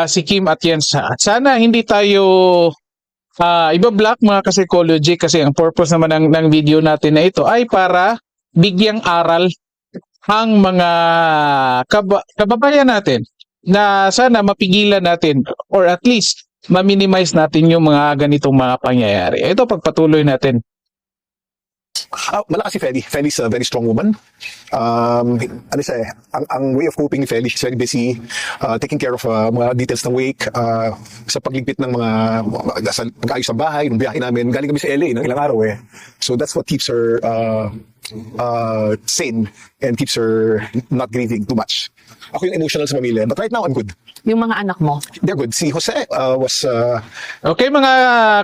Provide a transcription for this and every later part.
si Kim Atienza. Sana hindi tayo iba-block mga ka-psychology kasi ang purpose naman ng video natin na ito ay para bigyang aral ang mga kababayan natin na sana mapigilan natin or at least ma-minimize natin yung mga ganitong mga pangyayari. Ito pagpatuloy natin. Malakas si Feli. Feli's a very strong woman. Ano siya eh, ang way of coping ni Feli, she's very busy taking care of mga details ng wake, sa pagligpit ng mga pag-ayos ng bahay, ng biyahe namin. Galing kami sa LA ng ilang araw eh. So that's what keeps her sane and keeps her not grieving too much. Ako yung emotional sa pamilya, but right now I'm good. Yung mga anak mo? They're good. Si Jose was Okay mga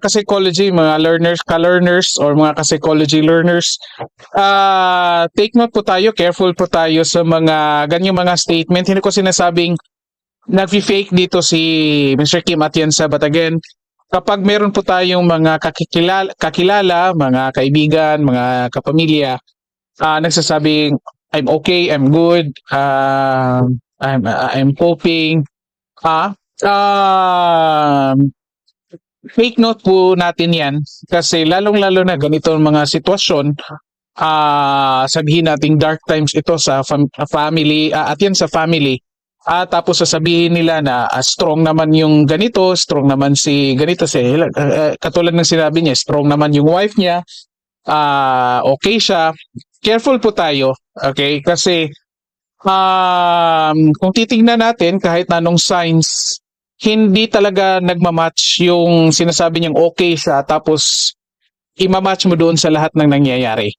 ka-psychology, mga learners, ka-learners or mga ka-psychology learners, take note po tayo, careful po tayo sa mga ganyang mga statement. Hindi ko sinasabing nag-fake dito si Mr. Kim Atienza, but again, kapag meron po tayong mga kakilala, mga kaibigan, mga kapamilya, nagsasabing I'm okay, I'm good, I'm coping. Fake note po natin yan kasi lalong-lalo na ganito ang mga sitwasyon, sabihin nating dark times ito sa family, at yan sa family. Tapos sasabihin nila na strong naman yung ganito, strong naman si ganito, katulad ng sinabi niya, strong naman yung wife niya, okay siya. Careful po tayo, okay? Kasi kung titingnan natin kahit anong signs, hindi talaga nagmamatch yung sinasabi niyang okay siya tapos imamatch mo doon sa lahat ng nangyayari.